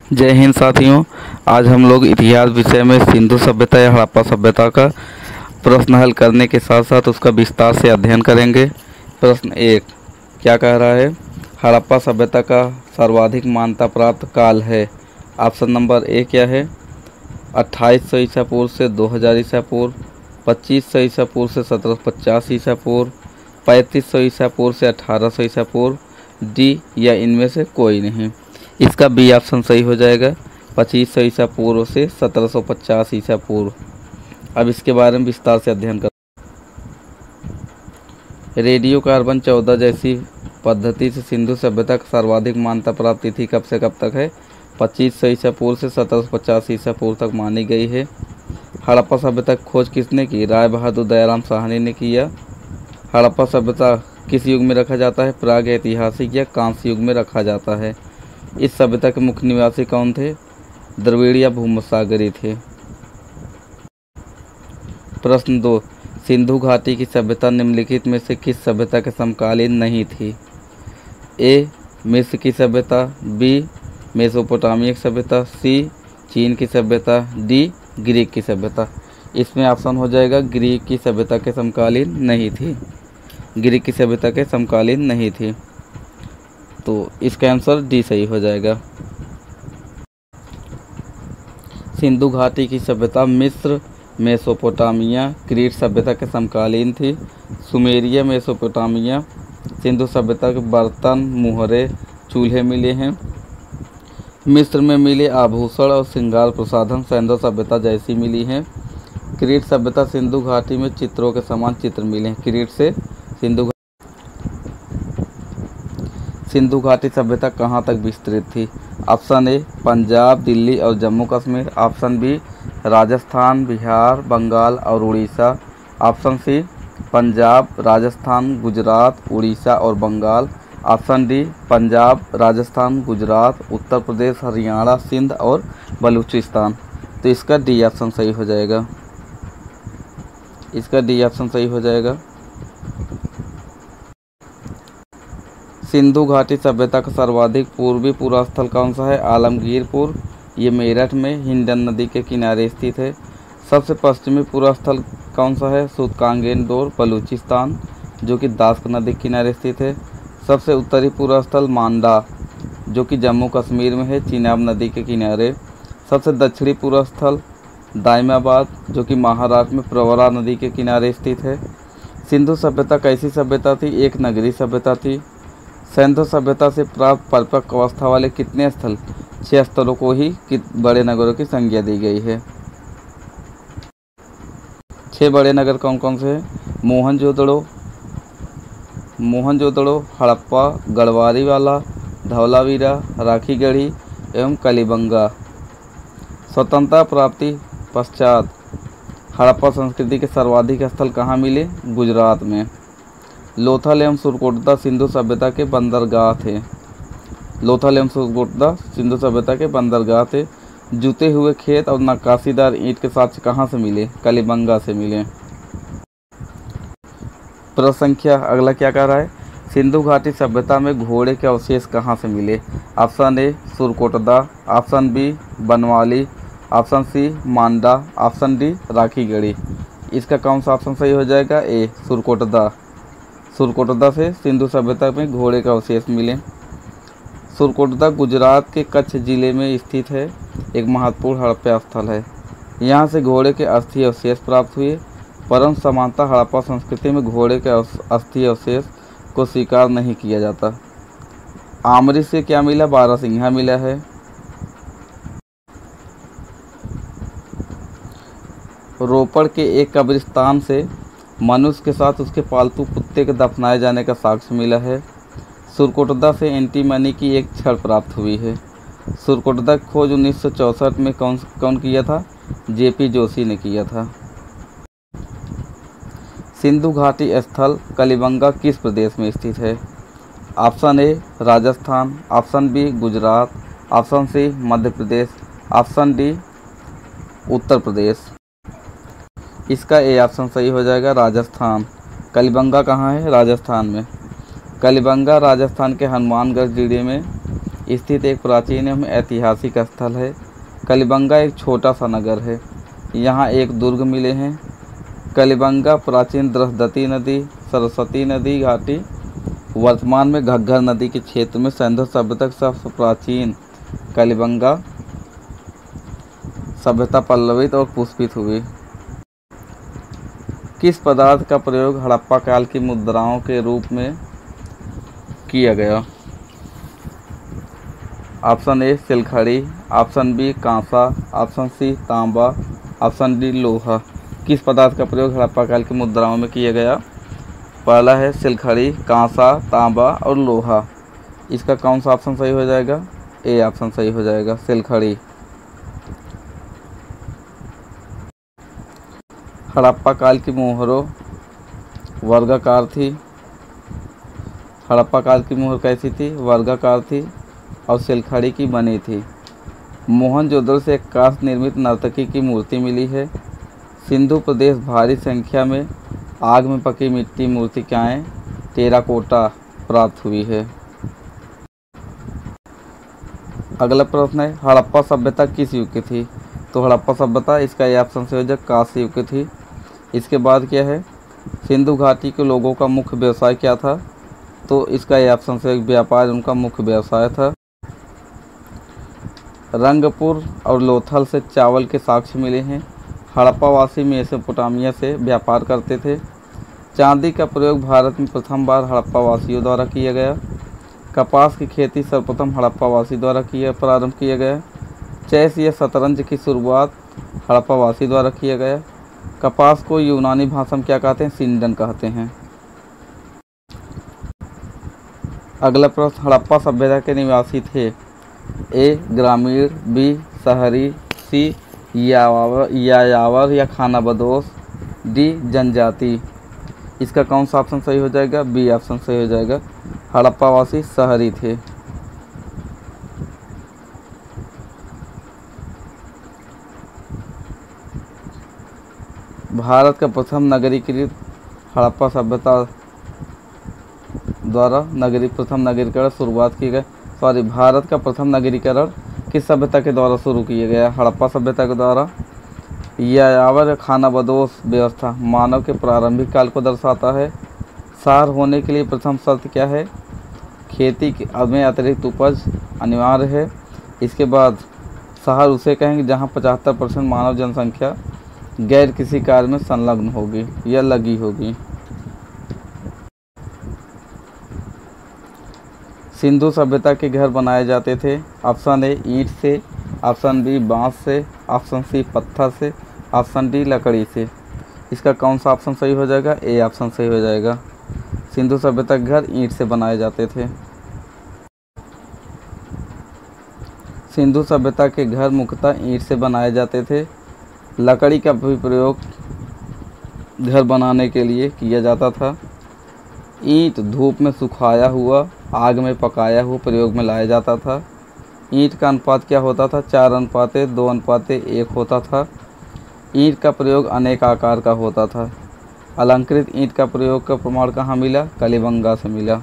जय हिंद साथियों। आज हम लोग इतिहास विषय में सिंधु सभ्यता या हड़प्पा सभ्यता का प्रश्न हल करने के साथ साथ उसका विस्तार से अध्ययन करेंगे। प्रश्न 1 क्या कह रहा है? हड़प्पा सभ्यता का सर्वाधिक मान्यता प्राप्त काल है। ऑप्शन नंबर ए क्या है? 2800 ईसा पूर्व से 2000 ईसा पूर्व, 2500 ईसा पूर्व से 1750 ईसा पूर्व, 3500 ईसा पूर्व से 1800 ईसा पूर्व, डी या इनमें से कोई नहीं। इसका बी ऑप्शन सही हो जाएगा, 2500 ईसा पूर्व से 1750 ईसा पूर्व। अब इसके बारे में विस्तार से अध्ययन कर। रेडियो कार्बन 14 जैसी पद्धति से सिंधु सभ्यता का सर्वाधिक मान्यता प्राप्त तिथि कब से कब तक है? 2500 ईसा पूर्व से 1750 ईसा पूर्व तक मानी गई है। हड़प्पा सभ्यता की खोज किसने की? राय बहादुर दयाराम साहनी ने किया। हड़प्पा सभ्यता किस युग में रखा जाता है? प्राग ऐतिहासिक या कांस्य युग में रखा जाता है। इस सभ्यता के मुख्य निवासी कौन थे? द्रविड़ या भूमध्यसागरीय थे। प्रश्न 2 सिंधु घाटी की सभ्यता निम्नलिखित में से किस सभ्यता के समकालीन नहीं थी? ए मिस्र की सभ्यता, बी मेसोपोटामिया की सभ्यता, सी चीन की सभ्यता, डी ग्रीक की सभ्यता। इसमें ऑप्शन हो जाएगा ग्रीक की सभ्यता के समकालीन नहीं थी। ग्रीक की सभ्यता के समकालीन नहीं थी, तो इसका आंसर डी सही हो जाएगा। सिंधु घाटी की सभ्यता मिस्र, मेसोपोटामिया, क्रीट सभ्यता के समकालीन थी। सुमेरिया, मेसोपोटामिया, सिंधु सभ्यता के बर्तन, मुहरे, चूल्हे मिले हैं। मिस्र में मिले आभूषण और श्रृंगार प्रसाधन सिंधु सभ्यता जैसी मिली हैं। क्रीट सभ्यता सिंधु घाटी में चित्रों के समान चित्र मिले हैं। क्रीट से सिंधु घाटी सभ्यता कहाँ तक विस्तृत थी? ऑप्शन ए पंजाब, दिल्ली और जम्मू कश्मीर, ऑप्शन बी राजस्थान, बिहार, बंगाल और उड़ीसा, ऑप्शन सी पंजाब, राजस्थान, गुजरात, उड़ीसा और बंगाल, ऑप्शन डी पंजाब, राजस्थान, गुजरात, उत्तर प्रदेश, हरियाणा, सिंध और बलूचिस्तान। तो इसका डी ऑप्शन सही हो जाएगा। इसका डी ऑप्शन सही हो जाएगा। सिंधु घाटी सभ्यता का सर्वाधिक पूर्वी पूरा स्थल कौन सा है? आलमगीरपुर, ये मेरठ में हिंडन नदी के किनारे स्थित है। सबसे पश्चिमी पूरा स्थल कौन सा है? सुतकांगेनडोर, बलूचिस्तान, जो कि दास्क नदी के किनारे स्थित है। सबसे उत्तरी पूरा स्थल मांडा, जो कि जम्मू कश्मीर में है, चिनाब नदी के किनारे। सबसे दक्षिणी पूरा स्थल दाइमाबाद, जो कि महाराष्ट्र में प्रवरा नदी के किनारे स्थित है। सिंधु सभ्यता कैसी सभ्यता थी? एक नगरीय सभ्यता थी। सिंधु सभ्यता से प्राप्त परिपक्व अवस्था वाले कितने स्थल? 6 स्थलों को ही बड़े नगरों की संज्ञा दी गई है। 6 बड़े नगर कौन कौन से हैं? मोहनजोदड़ो, हड़प्पा, गढ़वारीवाला, धौलावीरा, राखीगढ़ी एवं कलिबंगा। स्वतंत्रता प्राप्ति पश्चात हड़प्पा संस्कृति के सर्वाधिक स्थल कहाँ मिले? गुजरात में। लोथल एवं सुरकोटदा सिंधु सभ्यता के बंदरगाह थे। लोथल एवं सुरकोटदा सिंधु सभ्यता के बंदरगाह थे। जुते हुए खेत और नक्काशीदार ईंट के साक्ष्य कहाँ से मिले? कलिबंगा से मिले। प्रश्न संख्या अगला क्या कह रहा है? सिंधु घाटी सभ्यता में घोड़े के अवशेष कहाँ से मिले? Option A Surkotada, option B Banawali, option C Manda, option D Rakhigarhi. इसका कौन सा ऑप्शन सही हो जाएगा? ए सुरकोटदा। सुरकोटदा से सिंधु सभ्यता में घोड़े का अवशेष मिले। सुरकोटदा गुजरात के कच्छ जिले में स्थित है, एक महत्वपूर्ण हड़प्पा स्थल है। यहाँ से घोड़े के अस्थि अवशेष प्राप्त हुए, परंतु समानतः हड़प्पा संस्कृति में घोड़े के अस्थि अवशेष को स्वीकार नहीं किया जाता। आमरी से क्या मिला? बारहसिंघा मिला है। रोपड़ के एक कब्रिस्तान से मनुष्य के साथ उसके पालतू कुत्ते के दफनाए जाने का साक्ष्य मिला है। सुरकोटदा से एंटीमनी की एक छड़ प्राप्त हुई है। सुरकोटदा की खोज 1964 में कौन किया था? जेपी जोशी ने किया था। सिंधु घाटी स्थल कलिबंगा किस प्रदेश में स्थित है? Option A Rajasthan, option B Gujarat, option C Madhya Pradesh, option D Uttar Pradesh. इसका ए ऑप्शन सही हो जाएगा, राजस्थान। कलिबंगा कहाँ है? राजस्थान में। कलिबंगा राजस्थान के हनुमानगढ़ जिले में स्थित एक प्राचीन एवं ऐतिहासिक स्थल है। कलिबंगा एक छोटा सा नगर है। यहाँ एक दुर्ग मिले हैं। कलिबंगा प्राचीन द्रष्टद्वती नदी, सरस्वती नदी घाटी, वर्तमान में घग्गर नदी के क्षेत्र में सिंधु सभ्यता सबसे प्राचीन कलिबंगा सभ्यता पल्लवित और पुष्पित हुई। किस पदार्थ का प्रयोग हड़प्पा काल की मुद्राओं के रूप में किया गया? ऑप्शन ए सिलखड़ी, ऑप्शन बी कांसा, ऑप्शन सी तांबा, ऑप्शन डी लोहा। किस पदार्थ का प्रयोग हड़प्पा काल की मुद्राओं में किया गया? पहला है सिलखड़ी, कांसा, तांबा और लोहा। इसका कौन सा ऑप्शन सही हो जाएगा? ए ऑप्शन सही हो जाएगा, सिलखड़ी। हड़प्पा काल की मोहरों वर्गाकार थी। हड़प्पा काल की मोहर कैसी थी? वर्गाकार थी और सिलखड़ी की बनी थी। मोहनजोदड़ो से एक काष्ठ निर्मित नर्तकी की मूर्ति मिली है। सिंधु प्रदेश भारी संख्या में आग में पकी मिट्टी मूर्तिकाएँ टेराकोटा प्राप्त हुई है। अगला प्रश्न है, हड़प्पा सभ्यता किस युग की थी? तो हड़प्पा सभ्यता, इसका ये ऑप्शन से हो जाए, कांस्य युग की थी। इसके बाद क्या है, सिंधु घाटी के लोगों का मुख्य व्यवसाय क्या था? तो इसका ये ऑप्शन से व्यापार उनका मुख्य व्यवसाय था। रंगपुर और लोथल से चावल के साक्ष्य मिले हैं। हड़प्पावासी मेसोपोटामिया से व्यापार करते थे। चांदी का प्रयोग भारत में प्रथम बार हड़प्पावासियों द्वारा किया गया। कपास की खेती सर्वप्रथम हड़प्पावासी द्वारा प्रारंभ किया गया। चेस या शतरंज की शुरुआत हड़प्पावासी द्वारा किया गया। कपास को यूनानी भाषा में क्या कहते हैं? सिंडन कहते हैं। अगला प्रश्न, हड़प्पा सभ्यता के निवासी थे? ए ग्रामीण, बी शहरी, सी यायावर या खानाबदोश, डी जनजाति। इसका कौन सा ऑप्शन सही हो जाएगा? बी ऑप्शन सही हो जाएगा, हड़प्पावासी शहरी थे। भारत का प्रथम नगरीकृत हड़प्पा सभ्यता द्वारा प्रथम नगरीकरण शुरुआत की गई। भारत का प्रथम नगरीकरण किस सभ्यता के द्वारा शुरू किया गया? हड़प्पा सभ्यता के द्वारा। यायावर खानाबदोश व्यवस्था मानव के प्रारंभिक काल को दर्शाता है। शहर होने के लिए प्रथम शर्त क्या है? खेती में अतिरिक्त उपज अनिवार्य है। इसके बाद शहर उसे कहेंगे जहां 75% मानव जनसंख्या गैर किसी कार्य में संलग्न होगी या लगी होगी। सिंधु सभ्यता के घर बनाए जाते थे। ऑप्शन ए ईंट से, ऑप्शन बी बांस से, ऑप्शन सी पत्थर से, ऑप्शन डी लकड़ी से। इसका कौन सा ऑप्शन सही हो जाएगा? ए ऑप्शन सही हो जाएगा, सिंधु सभ्यता के घर ईंट से बनाए जाते थे। सिंधु सभ्यता के घर मुख्यतः ईंट से बनाए जाते थे। लकड़ी का भी प्रयोग घर बनाने के लिए किया जाता था। ईंट धूप में सुखाया हुआ, आग में पकाया हुआ प्रयोग में लाया जाता था। ईंट का अनुपात क्या होता था? 4:2:1 होता था। ईंट का प्रयोग अनेक आकार का होता था। अलंकृत ईंट का प्रयोग का प्रमाण कहाँ मिला? कलिबंगा से मिला।